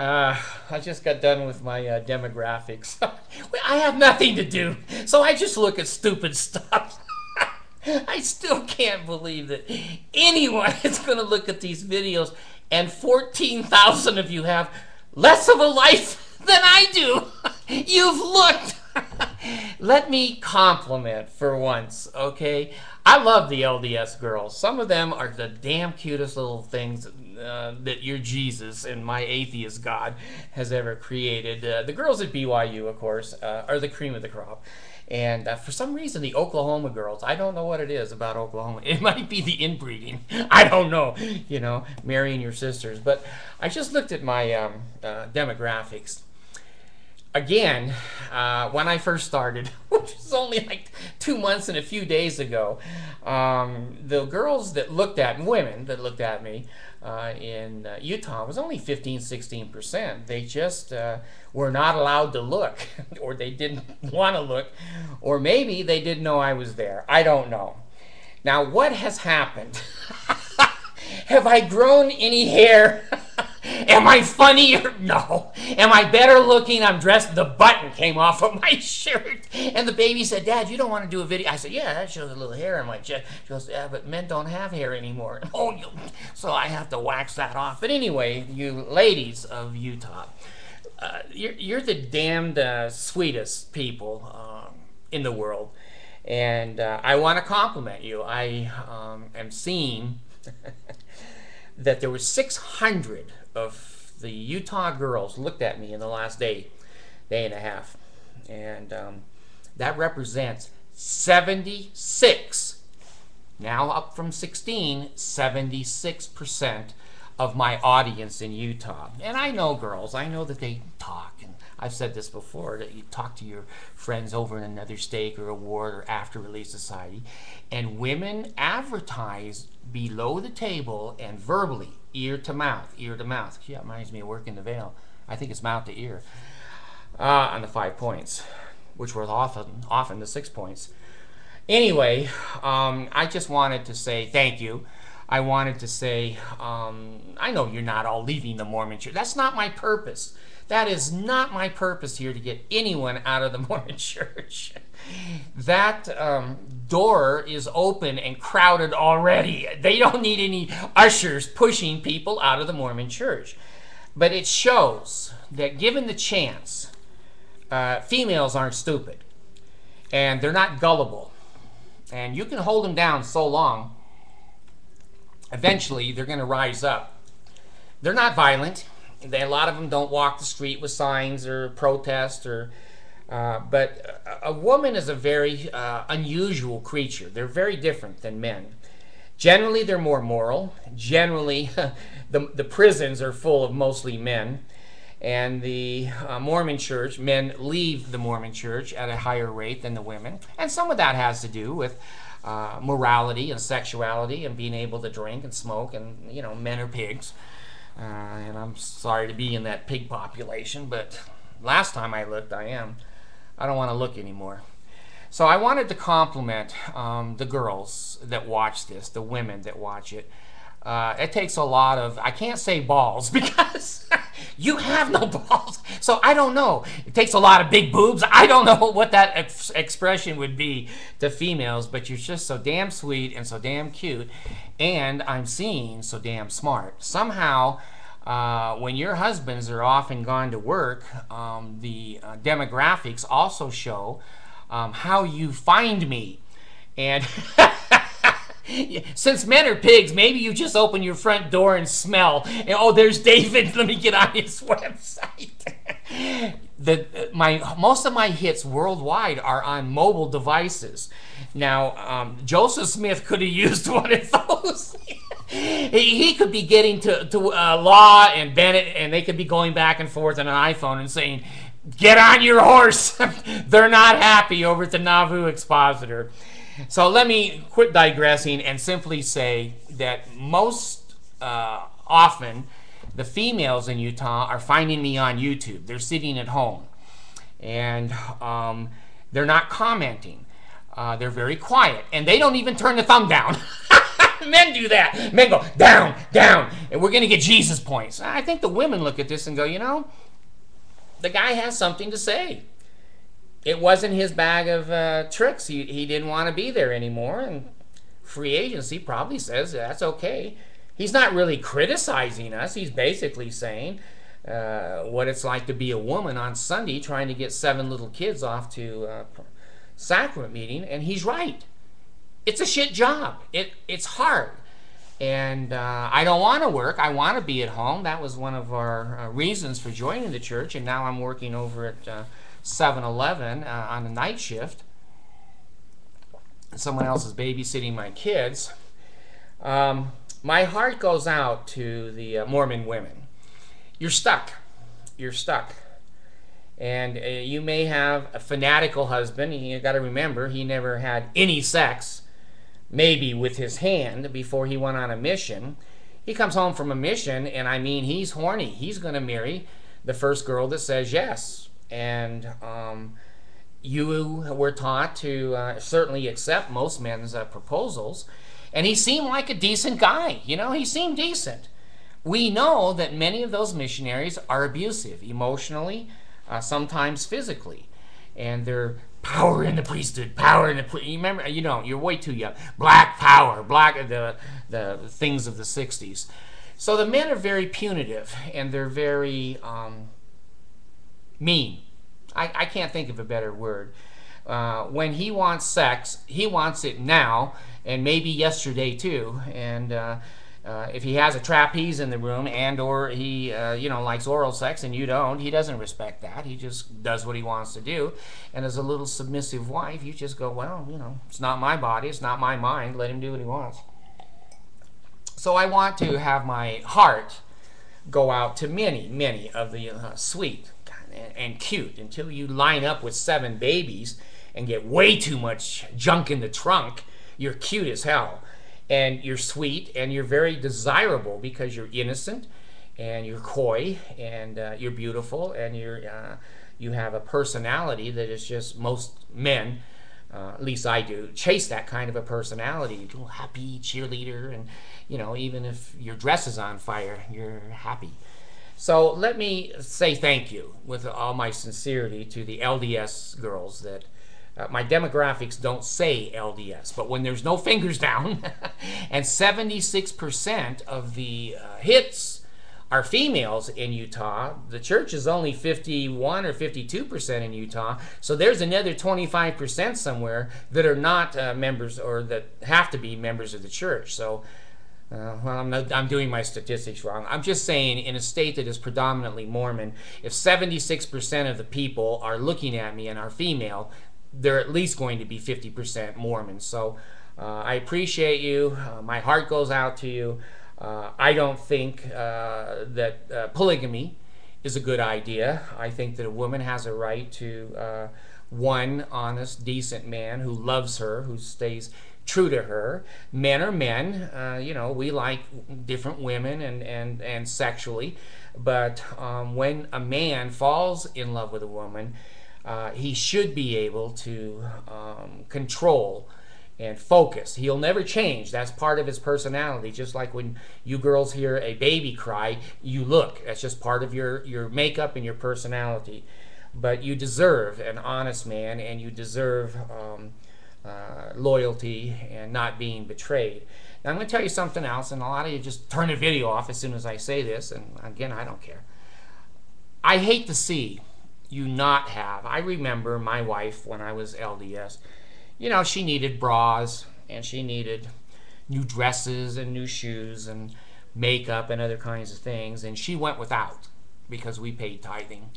I just got done with my demographics. I have nothing to do, so I just look at stupid stuff. I still can't believe that anyone is going to look at these videos, and 14,000 of you have less of a life than I do. You've looked. Let me compliment for once, okay? I love the LDS girls. Some of them are the damn cutest little things that your Jesus and my atheist God has ever created. The girls at BYU, of course, are the cream of the crop. And for some reason, the Oklahoma girls, I don't know what it is about Oklahoma. It might be the inbreeding. I don't know, you know, marrying your sisters. But I just looked at my demographics. Again, when I first started, which was only like 2 months and a few days ago, the girls that looked at, and women that looked at me in Utah was only 15–16%. They just were not allowed to look, or they didn't want to look, or maybe they didn't know I was there. I don't know. Now, what has happened? Have I grown any hair? Am I funnier? No. Am I better looking? I'm dressed. The button came off of my shirt. And the baby said, Dad, you don't want to do a video? I said, yeah, that shows a little hair on my chest. She goes, yeah, but men don't have hair anymore. Oh, so I have to wax that off. But anyway, you ladies of Utah, you're the damned sweetest people in the world. And I want to compliment you. I am seeing that there were 600 of the Utah girls looked at me in the last day and a half. And that represents 76, now up from 16, 76% of my audience in Utah. And I know girls, I know that they talk, and I've said this before, that you talk to your friends over in another state or a ward or after Relief Society, and women advertise below the table and verbally, ear to mouth, ear to mouth. Yeah, it reminds me of Working the Veil. I think it's mouth to ear on the 5 points, which were often the 6 points. Anyway, I just wanted to say thank you. I wanted to say, I know you're not all leaving the Mormon Church. That's not my purpose. That is not my purpose here, to get anyone out of the Mormon Church. That door is open and crowded already. They don't need any ushers pushing people out of the Mormon Church. But it shows that given the chance, females aren't stupid. And they're not gullible. And you can hold them down so long, eventually they're going to rise up. They're not violent. A lot of them don't walk the street with signs or protest, but a woman is a very unusual creature. They're very different than men. Generally, they're more moral. Generally, the prisons are full of mostly men. And the Mormon Church, men leave the Mormon Church at a higher rate than the women. And some of that has to do with morality and sexuality and being able to drink and smoke, and, you know, men are pigs. And I'm sorry to be in that pig population, but last time I looked, I don't want to look anymore. So I wanted to compliment the girls that watch this, the women that watch it. It takes a lot of, I can't say balls because you have no balls, so I don't know. It takes a lot of big boobs. I don't know what that expression would be to females, but you're just so damn sweet and so damn cute, and I'm seeing so damn smart. Somehow, when your husbands are off and gone to work, the demographics also show how you find me. And since men are pigs, maybe you just open your front door and smell, and oh, there's David, let me get on his website. Most of my hits worldwide are on mobile devices. Now, Joseph Smith could have used one of those. He could be getting to Law and Bennett, and they could be going back and forth on an iPhone and saying, get on your horse. They're not happy over at the Nauvoo Expositor. So let me quit digressing and simply say that most often the females in Utah are finding me on YouTube. They're sitting at home and they're not commenting. They're very quiet, and they don't even turn the thumb down. Men do that. Men go down, down, and we're going to get Jesus points. I think the women look at this and go, you know, the guy has something to say. It wasn't his bag of tricks. He didn't want to be there anymore, and free agency probably says that's okay. He's not really criticizing us. He's basically saying what it's like to be a woman on Sunday trying to get 7 little kids off to sacrament meeting, and he's right. It's a shit job. It's hard. And I don't want to work. I want to be at home. That was one of our reasons for joining the church, and now I'm working over at 7-Eleven on a night shift. Someone else is babysitting my kids. My heart goes out to the Mormon women. You're stuck. You're stuck. And you may have a fanatical husband. You got to remember, he never had any sex, maybe with his hand, before he went on a mission. He comes home from a mission, and I mean, he's horny. He's going to marry the first girl that says yes. And you were taught to certainly accept most men's proposals. And he seemed like a decent guy. You know, he seemed decent. We know that many of those missionaries are abusive, emotionally, sometimes physically. And they're power in the priesthood, power in the you remember, you don't, you're way too young. Black power, the things of the 60s. So the men are very punitive, and they're very mean. I can't think of a better word. When he wants sex, he wants it now, and maybe yesterday too. And if he has a trapeze in the room, and or he likes oral sex and you don't, he doesn't respect that. He just does what he wants to do. And as a little submissive wife, you just go, well, you know, it's not my body, it's not my mind, let him do what he wants. So I want to have my heart go out to many of the sweet and cute, until you line up with 7 babies and get way too much junk in the trunk. You're cute as hell, and you're sweet, and you're very desirable because you're innocent, and you're coy, and you're beautiful, and you have a personality that is just, most men, at least I do, chase that kind of a personality. You're a little happy cheerleader, and you know, even if your dress is on fire, you're happy. So let me say thank you with all my sincerity to the LDS girls. That my demographics don't say LDS, but when there's no fingers down and 76% of the hits are females in Utah, the church is only 51 or 52% in Utah, so there's another 25% somewhere that are not members, or that have to be members of the church. So well, I'm doing my statistics wrong. I'm just saying, in a state that is predominantly Mormon, if 76% of the people are looking at me and are female, they're at least going to be 50% Mormon. So I appreciate you. My heart goes out to you. I don't think that polygamy is a good idea. I think that a woman has a right to one honest, decent man who loves her, who stays true to her. Men are men. You know, we like different women and sexually, but when a man falls in love with a woman, he should be able to control and focus. He'll never change. That's part of his personality. Just like when you girls hear a baby cry, you look. That's just part of your makeup and your personality. But you deserve an honest man, and you deserve loyalty and not being betrayed. Now I'm going to tell you something else, and a lot of you just turn the video off as soon as I say this, and again, I don't care. I hate to see you not have. I remember my wife when I was LDS. You know, she needed bras, and she needed new dresses and new shoes and makeup and other kinds of things, and she went without because we paid tithing,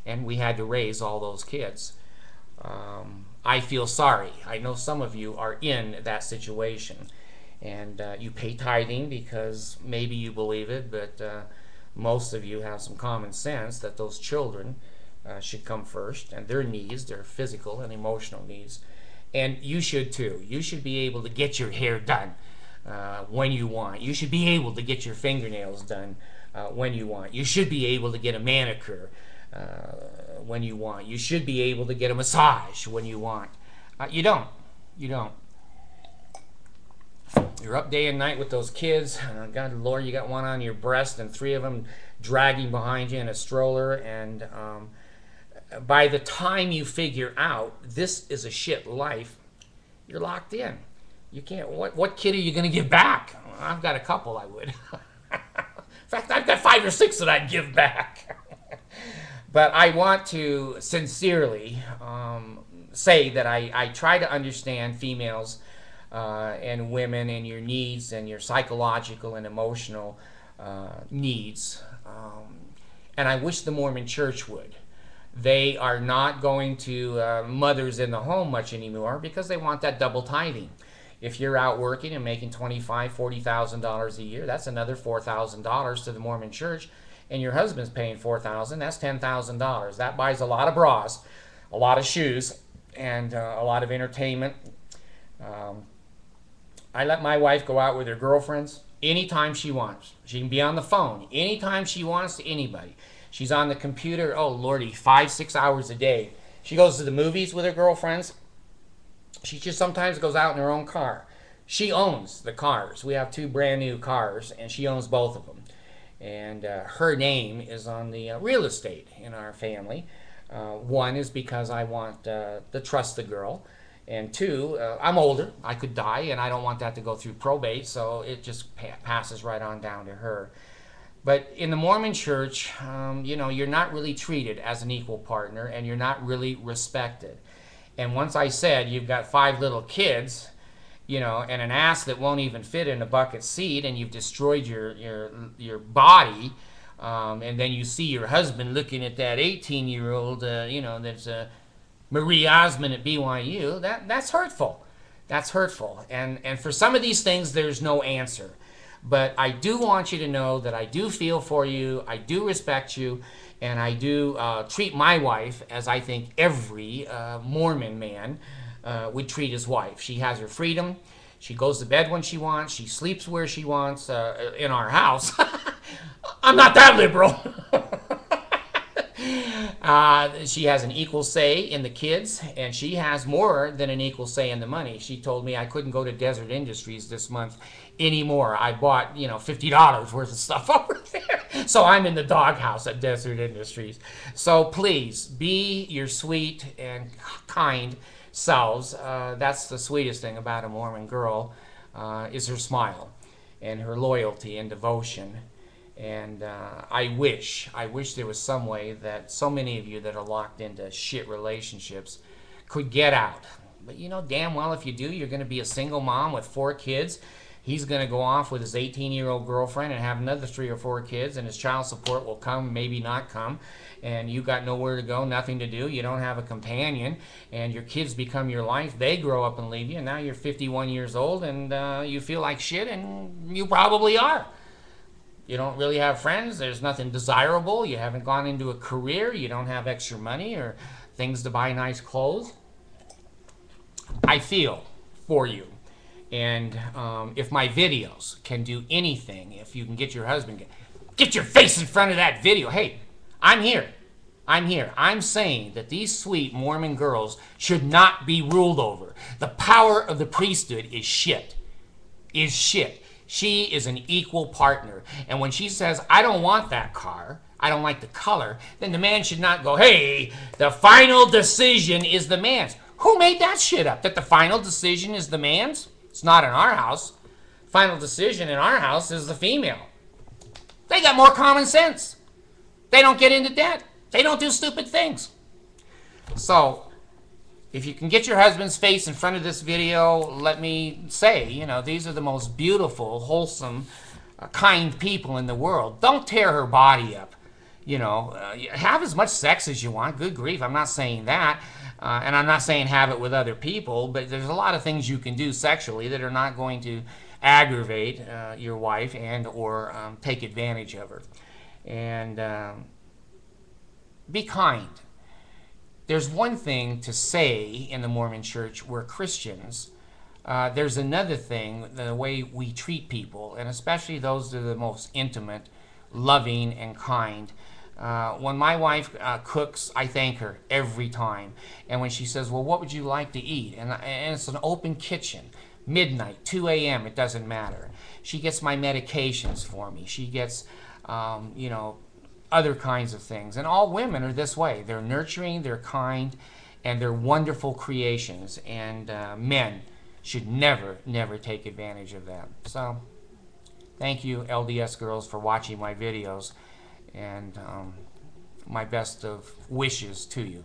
and we had to raise all those kids. I feel sorry. I know some of you are in that situation, and you pay tithing because maybe you believe it, but most of you have some common sense that those children should come first, and their needs, their physical and emotional needs. And you should too. You should be able to get your hair done when you want. You should be able to get your fingernails done when you want. You should be able to get a manicure when you want. You should be able to get a massage when you want. You don't. You don't. You're up day and night with those kids. God, Lord, you got one on your breast and three of them dragging behind you in a stroller. And by the time you figure out this is a shit life, you're locked in. You can't. What kid are you going to give back? I've got a couple I would. In fact, I've got 5 or 6 that I'd give back. But I want to sincerely say that I try to understand females and women and your needs and your psychological and emotional needs. And I wish the Mormon Church would. They are not going to mothers in the home much anymore because they want that double tithing. If you're out working and making $25,000, $40,000 a year, that's another $4,000 to the Mormon Church, and your husband's paying $4,000, that's $10,000. That buys a lot of bras, a lot of shoes, and a lot of entertainment. I let my wife go out with her girlfriends anytime she wants. She can be on the phone anytime she wants to anybody. She's on the computer, oh lordy, 5-6 hours a day. She goes to the movies with her girlfriends. She just sometimes goes out in her own car. She owns the cars. We have 2 brand new cars, and she owns both of them. And her name is on the real estate in our family. One is because I want to trust the girl. And 2, I'm older. I could die, and I don't want that to go through probate, so it just passes right on down to her. But in the Mormon Church, you know, you're not really treated as an equal partner, and you're not really respected. And once I said you've got 5 little kids, you know, and an ass that won't even fit in a bucket seat, and you've destroyed your body, and then you see your husband looking at that 18-year-old, you know, that's Marie Osmond at BYU, that's hurtful. That's hurtful. And for some of these things, there's no answer. But I do want you to know that I do feel for you, I do respect you, and I do treat my wife as I think every Mormon man would treat his wife. She has her freedom. She goes to bed when she wants. She sleeps where she wants in our house. I'm not that liberal. She has an equal say in the kids, and she has more than an equal say in the money. She told me I couldn't go to Desert Industries this month anymore. I bought, you know, $50 worth of stuff over there. So I'm in the doghouse at Desert Industries. So please, be your sweet and kind selves. That's the sweetest thing about a Mormon girl, is her smile and her loyalty and devotion. And I wish there was some way that so many of you that are locked into shit relationships could get out. But you know damn well if you do, you're going to be a single mom with 4 kids. He's going to go off with his 18-year-old girlfriend and have another 3 or 4 kids, and his child support will come, maybe not come. And you got nowhere to go, nothing to do. You don't have a companion, and your kids become your life. They grow up and leave you, and now you're 51 years old, and you feel like shit, and you probably are. You don't really have friends. There's nothing desirable. You haven't gone into a career. You don't have extra money or things to buy nice clothes. I feel for you. And if my videos can do anything, if you can get your husband, get your face in front of that video. Hey, I'm here. I'm here. I'm saying that these sweet Mormon girls should not be ruled over. The power of the priesthood is shit. Is shit. She is an equal partner. And when she says, I don't want that car, I don't like the color, then the man should not go, hey, the final decision is the man's. Who made that shit up? That the final decision is the man's? It's not in our house. Final decision in our house is the female. They got more common sense. They don't get into debt. They don't do stupid things. So, if you can get your husband's face in front of this video, let me say, you know, these are the most beautiful, wholesome, kind people in the world. Don't tear her body up. You know, have as much sex as you want. Good grief, I'm not saying that. And I'm not saying have it with other people, but there's a lot of things you can do sexually that are not going to aggravate your wife and or take advantage of her. And be kind. There's one thing to say in the Mormon Church, we're Christians. There's another thing, the way we treat people, and especially those that are the most intimate, loving, and kind. When my wife cooks, I thank her every time. And when she says, well, what would you like to eat? And it's an open kitchen. midnight, 2 a.m., it doesn't matter. She gets my medications for me. She gets, you know, other kinds of things. And all women are this way. They're nurturing, they're kind, and they're wonderful creations. And men should never, never take advantage of them. So, thank you, LDS girls, for watching my videos. And my best of wishes to you.